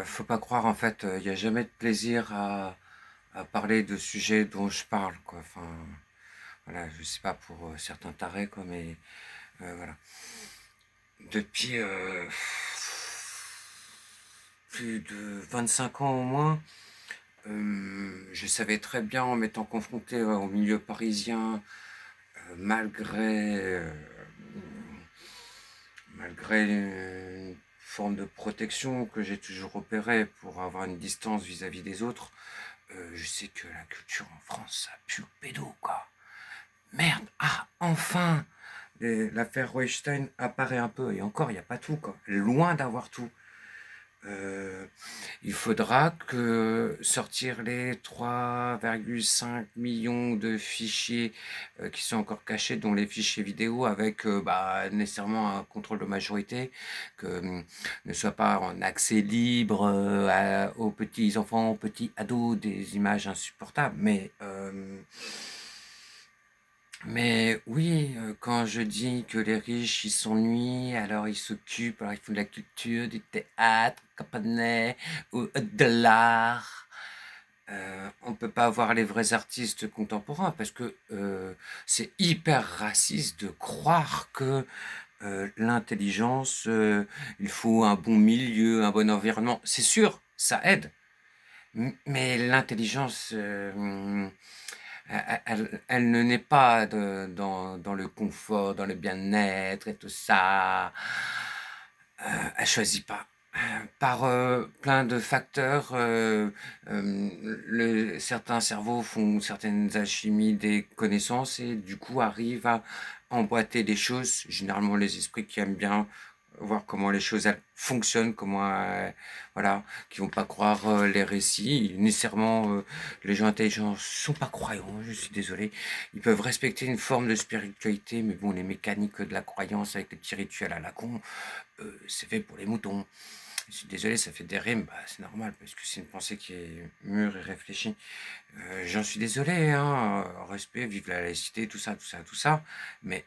Faut pas croire, en fait, il y a jamais de plaisir à parler de sujets dont je parle, quoi. Enfin, voilà, je sais pas pour certains tarés, quoi, mais voilà. Depuis plus de 25 ans au moins, je savais très bien en m'étant confronté au milieu parisien, malgré, malgré une forme de protection que j'ai toujours opérée pour avoir une distance vis-à-vis des autres, je sais que la culture en France, ça pue le pédo, quoi. Merde, ah, enfin l'affaire Weinstein apparaît un peu, et encore, il n'y a pas tout, quoi. Loin d'avoir tout. Euh, il faudra que sortir les 3,5 millions de fichiers qui sont encore cachés, dont les fichiers vidéo, avec nécessairement un contrôle de majorité, que ne soit pas en accès libre aux petits enfants, aux petits ados, des images insupportables. Mais oui, quand je dis que les riches, ils s'ennuient, alors ils s'occupent, alors ils font de la culture, du théâtre, campanet, ou de l'art. On peut pas avoir les vrais artistes contemporains parce que c'est hyper raciste de croire que l'intelligence, il faut un bon milieu, un bon environnement. C'est sûr, ça aide. Mais l'intelligence, elle ne naît pas dans le confort, dans le bien-être et tout ça. Elle choisit pas. Par plein de facteurs, certains cerveaux font certaines alchimies des connaissances et du coup arrivent à emboîter des choses. Généralement, les esprits qui aiment bien voir comment les choses elles, fonctionnent, comment voilà, qui vont pas croire les récits. Nécessairement, les gens intelligents sont pas croyants. Je suis désolé. Ils peuvent respecter une forme de spiritualité, mais bon, les mécaniques de la croyance avec les petits rituels à la con, c'est fait pour les moutons. Je suis désolé, ça fait des rimes, c'est normal, parce que c'est une pensée qui est mûre et réfléchie. J'en suis désolé, hein, respect, vive la laïcité, tout ça, tout ça, tout ça, mais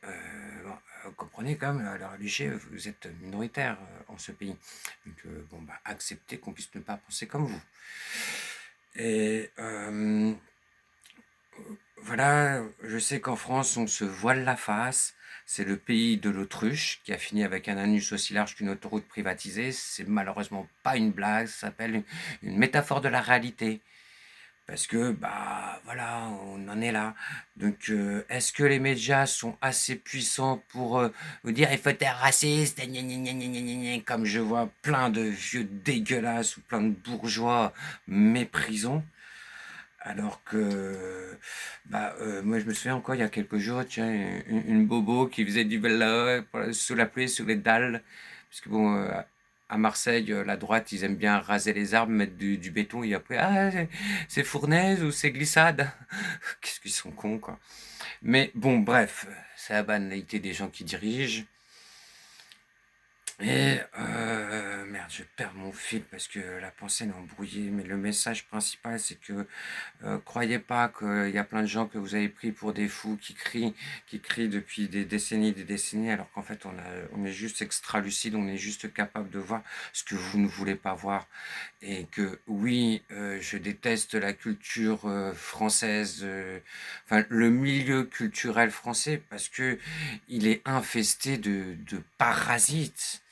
bon, comprenez quand même, la religieux, vous êtes minoritaire en ce pays. Donc, acceptez qu'on puisse ne pas penser comme vous. Et voilà, je sais qu'en France, on se voile la face. C'est le pays de l'autruche qui a fini avec un anus aussi large qu'une autoroute privatisée. C'est malheureusement pas une blague, ça s'appelle une métaphore de la réalité. Parce que, voilà, on en est là. Donc, est-ce que les médias sont assez puissants pour vous dire il faut être raciste, gna gna gna gna gna gna gna, comme je vois plein de vieux dégueulasses ou plein de bourgeois méprisants? Alors que, moi je me souviens encore il y a quelques jours, tiens, une bobo qui faisait du vélo sous la pluie, sous les dalles. Parce que bon, à Marseille, la droite, ils aiment bien raser les arbres, mettre du béton et après, ah, c'est fournaise ou c'est glissade. Qu'est-ce qu'ils sont cons, quoi. Mais bon, bref, c'est la banalité des gens qui dirigent. Et merde, je perds mon fil parce que la pensée est embrouillée. Mais le message principal, c'est que croyez pas qu'il y a plein de gens que vous avez pris pour des fous qui crient depuis des décennies, alors qu'en fait on est juste extra lucide, on est juste capable de voir ce que vous ne voulez pas voir. Et que oui, je déteste la culture française, enfin le milieu culturel français, parce que il est infesté de parasites,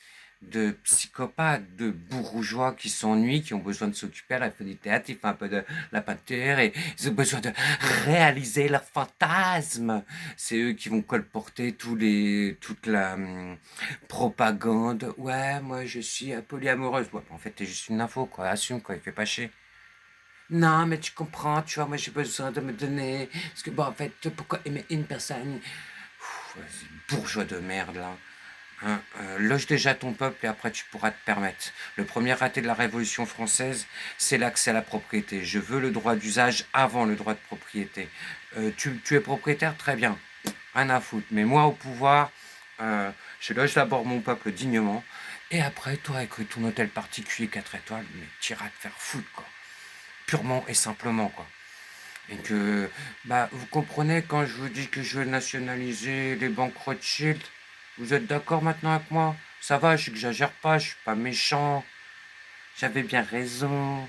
de psychopathes, de bourgeois qui s'ennuient, qui ont besoin de s'occuper à la fin du théâtre, ils font un peu de la peinture et ils ont besoin de réaliser leurs fantasmes. C'est eux qui vont colporter toute la propagande. Ouais, moi je suis polyamoureuse. Ouais, en fait, t'es juste une info, quoi. Assume, quoi, il fait pas chier. Non, mais tu comprends, tu vois, moi j'ai besoin de me donner. Parce que, bon, en fait, pourquoi aimer une personne? Bourgeois de merde, là. Hein, loge déjà ton peuple et après tu pourras te permettre. Le premier raté de la Révolution française, c'est l'accès à la propriété. Je veux le droit d'usage avant le droit de propriété. Tu es propriétaire, très bien, rien à foutre. Mais moi au pouvoir, je loge d'abord mon peuple dignement. Et après, toi, avec ton hôtel particulier 4 étoiles, mais t'iras te faire foutre, quoi. Purement et simplement, quoi. Et que, vous comprenez quand je vous dis que je veux nationaliser les banques Rothschild? Vous êtes d'accord maintenant avec moi? Ça va, je n'exagère pas, je suis pas méchant. j'avais bien raison.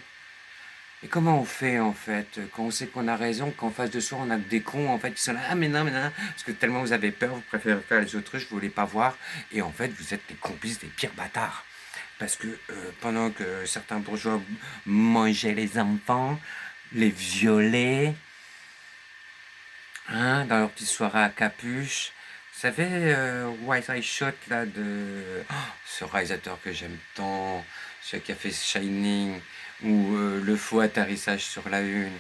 Et comment on fait en fait quand on sait qu'on a raison, qu'en face de soi on a que des cons en fait qui sont là, ah mais non, parce que tellement vous avez peur, vous préférez faire les autruches, vous voulez pas voir, et en fait vous êtes les complices des pires bâtards. Parce que pendant que certains bourgeois mangeaient les enfants, les violaient, hein, dans leur petite soirée à capuche. Vous savez, White Eye Shot, là, ce réalisateur que j'aime tant, celui qui a fait Shining, ou Le faux atterrissage sur la Lune,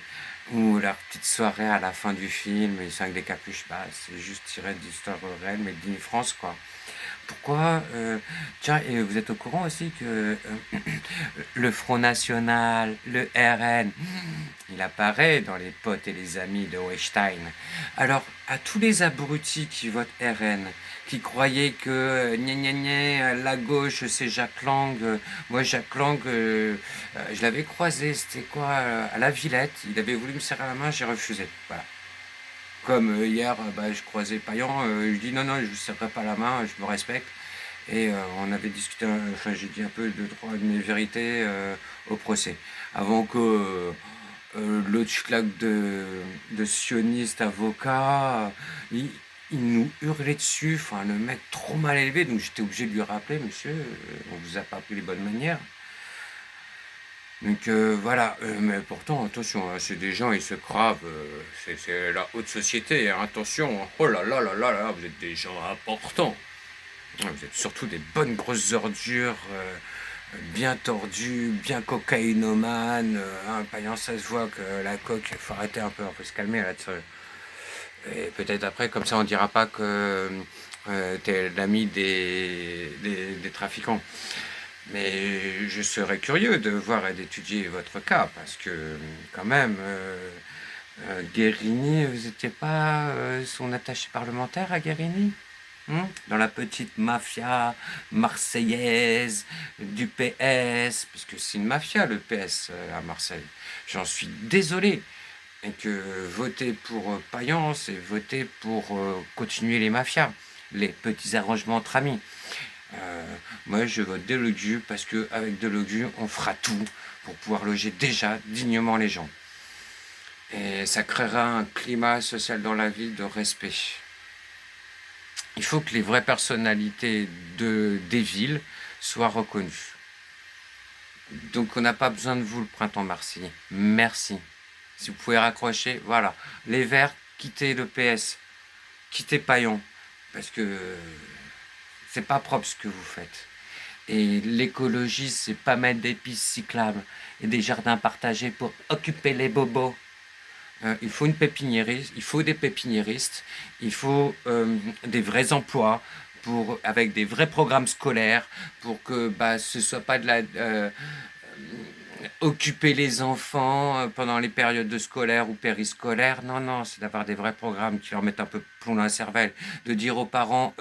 ou leur petite soirée à la fin du film, ils sont avec des capuches, bah, c'est juste tiré d'histoire réelle, mais de France, quoi. Pourquoi tiens, et vous êtes au courant aussi que le Front National, le RN, il apparaît dans les potes et les amis de Weinstein. Alors, à tous les abrutis qui votent RN, qui croyaient que la gauche c'est Jacques Lang, moi Jacques Lang, je l'avais croisé, c'était quoi, à la Villette, il avait voulu me serrer la main, j'ai refusé. Voilà. Comme hier, bah, je croisais Payan, je dis non, non, je ne vous serrerai pas la main, je me respecte. Et on avait discuté, enfin j'ai dit un peu de droit de mes vérités au procès. Avant que l'autre schlag de sioniste avocat, il nous hurlait dessus, enfin le mec trop mal élevé, donc j'étais obligé de lui rappeler, monsieur, on vous a pas appris les bonnes manières. Donc voilà, mais pourtant, attention, hein, c'est des gens, ils se cravent, c'est la haute société, hein, attention, hein. Oh là là là là là, vous êtes des gens importants. Vous êtes surtout des bonnes grosses ordures, bien tordues, bien cocaïnomanes. Hein, Payan, ça se voit que la coque, il faut arrêter un peu, on peut se calmer là-dessus. Et peut-être après, comme ça, on dira pas que t'es l'ami des trafiquants. Mais je serais curieux de voir et d'étudier votre cas, parce que quand même, Guérini, vous n'étiez pas son attaché parlementaire à Guérini, dans la petite mafia marseillaise du PS, parce que c'est une mafia le PS à Marseille. J'en suis désolé. Et que voter pour Payan, c'est voter pour continuer les mafias, les petits arrangements entre amis. Moi, je vote Delogu parce qu'avec Delogu, on fera tout pour pouvoir loger déjà dignement les gens. Et ça créera un climat social dans la ville de respect. Il faut que les vraies personnalités des villes soient reconnues. Donc on n'a pas besoin de vous le printemps marseillais. Merci. Si vous pouvez raccrocher, voilà. Les Verts, quittez le PS. Quittez Payon. Parce que c'est pas propre ce que vous faites. Et l'écologie, c'est pas mettre des pistes cyclables et des jardins partagés pour occuper les bobos. Il faut une pépiniériste, il faut des pépiniéristes, il faut des vrais emplois avec des vrais programmes scolaires pour que bah, ce soit pas de la occuper les enfants pendant les périodes scolaires ou périscolaires. Non, non, c'est d'avoir des vrais programmes qui leur mettent un peu de plomb dans la cervelle. De dire aux parents,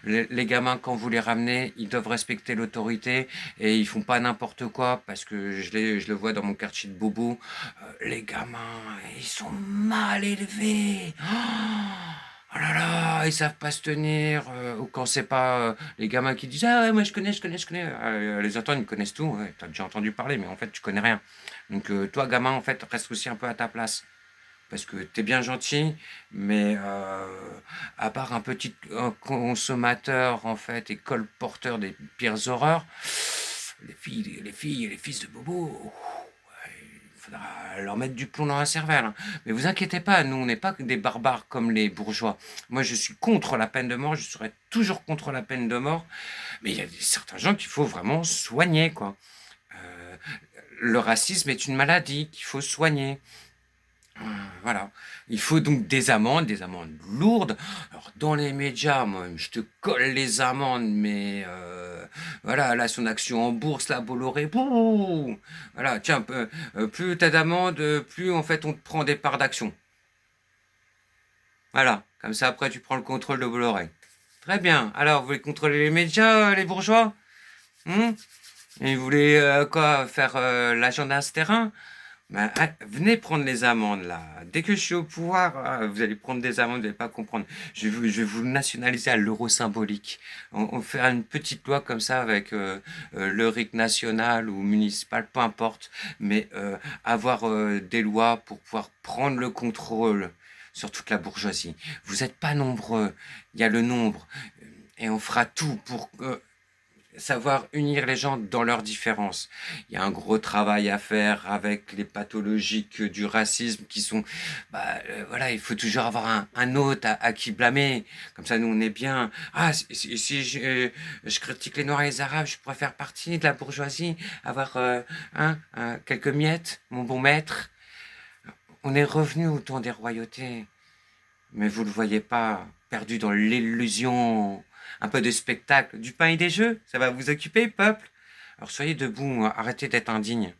les gamins, quand vous les ramenez, ils doivent respecter l'autorité et ils font pas n'importe quoi parce que je le vois dans mon quartier de boubou. Les gamins, ils sont mal élevés. Oh là là, ils savent pas se tenir. Ou quand c'est pas les gamins qui disent ah ouais, moi je connais. Les autres ils connaissent tout. Ouais, t'as déjà entendu parler, mais en fait tu connais rien. Donc toi gamin en fait reste aussi un peu à ta place parce que t'es bien gentil, mais à part un consommateur en fait et colporteur des pires horreurs, les filles et les fils de Bobo. Il faudra leur mettre du plomb dans la cervelle, hein. Mais vous inquiétez pas, nous on n'est pas des barbares comme les bourgeois. Moi je suis contre la peine de mort, je serai toujours contre la peine de mort, mais il y a certains gens qu'il faut vraiment soigner, quoi. Euh, le racisme est une maladie qu'il faut soigner. Voilà. Il faut donc des amendes lourdes. Alors, dans les médias, moi, je te colle les amendes, mais voilà, là, son action en bourse, là, Bolloré, bouh, voilà, tiens, plus t'as d'amendes, plus en fait on te prend des parts d'action. Voilà, comme ça après tu prends le contrôle de Bolloré. Très bien. Alors, vous voulez contrôler les médias, les bourgeois? Et vous voulez quoi, faire l'agent d'un terrain? Ben, ah, venez prendre les amendes là. Dès que je suis au pouvoir, ah, vous allez prendre des amendes, vous n'allez pas comprendre. Je vais vous nationaliser à l'euro symbolique. On fait une petite loi comme ça avec le RIC national ou municipal, peu importe, mais avoir des lois pour pouvoir prendre le contrôle sur toute la bourgeoisie. Vous n'êtes pas nombreux, il y a le nombre, et on fera tout pour savoir unir les gens dans leurs différences. Il y a un gros travail à faire avec les pathologies du racisme qui sont, voilà, il faut toujours avoir un autre à qui blâmer. Comme ça, nous, on est bien. Ah, si je critique les Noirs et les Arabes, je pourrais faire partie de la bourgeoisie, avoir quelques miettes, mon bon maître. On est revenu au temps des royautés. Mais vous le voyez pas, perdu dans l'illusion. Un peu de spectacle, du pain et des jeux, ça va vous occuper, peuple. Alors soyez debout, arrêtez d'être indigne.